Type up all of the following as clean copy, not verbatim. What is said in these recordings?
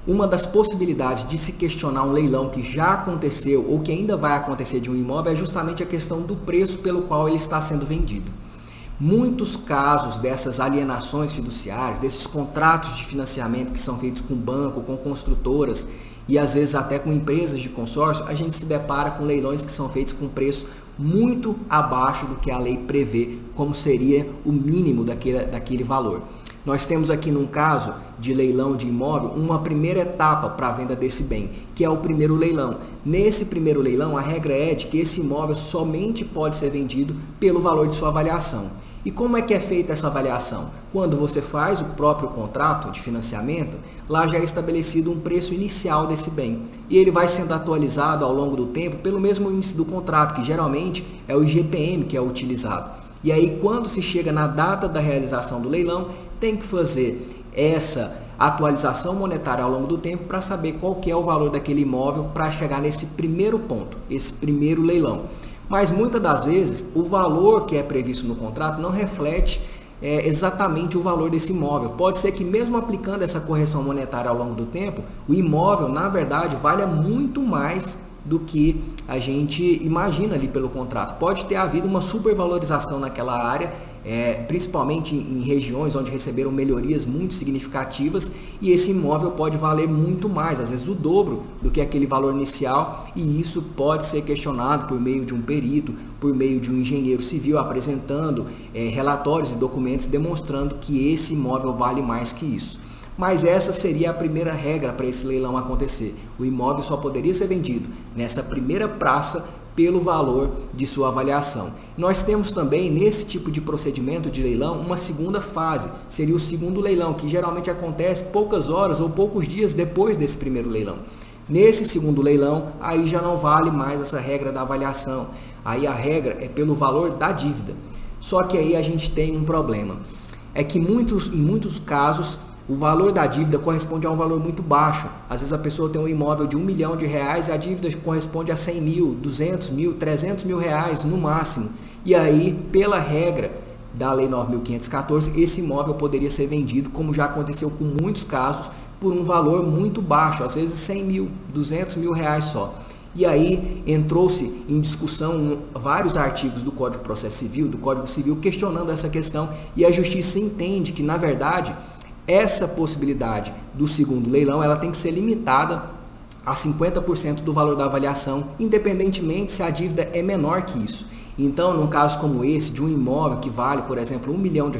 Uma das possibilidades de se questionar um leilão que já aconteceu ou que ainda vai acontecer de um imóvel é justamente a questão do preço pelo qual ele está sendo vendido. Muitos casos dessas alienações fiduciárias, desses contratos de financiamento que são feitos com banco, com construtoras e às vezes até com empresas de consórcio, a gente se depara com leilões que são feitos com preço muito abaixo do que a lei prevê, como seria o mínimo daquele valor. Nós temos aqui num caso de leilão de imóvel uma primeira etapa para a venda desse bem, que é o primeiro leilão. Nesse primeiro leilão, a regra é de que esse imóvel somente pode ser vendido pelo valor de sua avaliação. E como é que é feita essa avaliação? Quando você faz o próprio contrato de financiamento, lá já é estabelecido um preço inicial desse bem. E ele vai sendo atualizado ao longo do tempo pelo mesmo índice do contrato, que geralmente é o IGPM que é utilizado. E aí, quando se chega na data da realização do leilão, tem que fazer essa atualização monetária ao longo do tempo para saber qual que é o valor daquele imóvel para chegar nesse primeiro ponto, esse primeiro leilão. Mas muitas das vezes o valor que é previsto no contrato não reflete exatamente o valor desse imóvel. Pode ser que mesmo aplicando essa correção monetária ao longo do tempo, o imóvel na verdade valha muito mais do que a gente imagina ali pelo contrato. Pode ter havido uma supervalorização naquela área, principalmente em regiões onde receberam melhorias muito significativas, e esse imóvel pode valer muito mais, às vezes o dobro do que aquele valor inicial, e isso pode ser questionado por meio de um perito, por meio de um engenheiro civil apresentando relatórios e documentos demonstrando que esse imóvel vale mais que isso. Mas essa seria a primeira regra para esse leilão acontecer. O imóvel só poderia ser vendido nessa primeira praça pelo valor de sua avaliação. Nós temos também, nesse tipo de procedimento de leilão, uma segunda fase, seria o segundo leilão, que geralmente acontece poucas horas ou poucos dias depois desse primeiro leilão. Nesse segundo leilão, aí já não vale mais essa regra da avaliação, aí a regra é pelo valor da dívida. Só que aí a gente tem um problema, é que em muitos casos, o valor da dívida corresponde a um valor muito baixo. Às vezes a pessoa tem um imóvel de R$1 milhão e a dívida corresponde a 100 mil, 200 mil, 300 mil reais no máximo. E aí, pela regra da Lei 9.514, esse imóvel poderia ser vendido, como já aconteceu com muitos casos, por um valor muito baixo, às vezes 100 mil, 200 mil reais só. E aí entrou-se em discussão vários artigos do Código de Processo Civil, do Código Civil, questionando essa questão, e a Justiça entende que, na verdade, essa possibilidade do segundo leilão ela tem que ser limitada a 50% do valor da avaliação, independentemente se a dívida é menor que isso. Então, num caso como esse, de um imóvel que vale, por exemplo, R$1 milhão,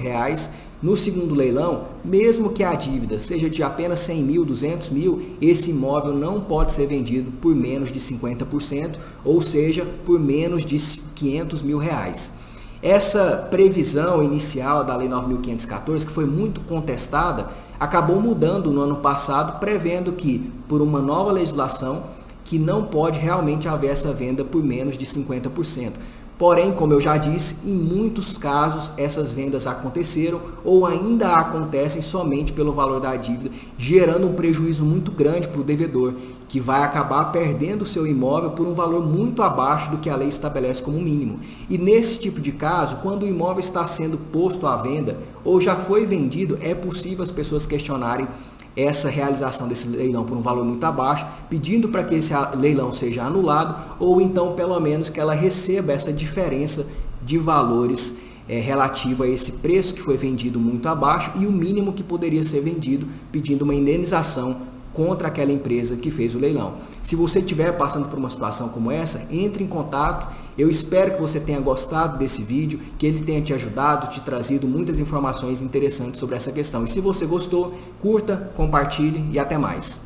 no segundo leilão, mesmo que a dívida seja de apenas 100 mil, 200 mil, esse imóvel não pode ser vendido por menos de 50%, ou seja, por menos de 500 mil reais. Essa previsão inicial da Lei 9.514, que foi muito contestada, acabou mudando no ano passado, prevendo que, por uma nova legislação, que não pode realmente haver essa venda por menos de 50%. Porém, como eu já disse, em muitos casos essas vendas aconteceram ou ainda acontecem somente pelo valor da dívida, gerando um prejuízo muito grande para o devedor, que vai acabar perdendo o seu imóvel por um valor muito abaixo do que a lei estabelece como mínimo. E nesse tipo de caso, quando o imóvel está sendo posto à venda ou já foi vendido, é possível as pessoas questionarem essa realização desse leilão por um valor muito abaixo, pedindo para que esse leilão seja anulado ou então pelo menos que ela receba essa diferença de valores relativo a esse preço que foi vendido muito abaixo e o mínimo que poderia ser vendido, pedindo uma indenização contra aquela empresa que fez o leilão. Se você estiver passando por uma situação como essa, entre em contato. Eu espero que você tenha gostado desse vídeo, que ele tenha te ajudado, te trazido muitas informações interessantes sobre essa questão. E se você gostou, curta, compartilhe e até mais.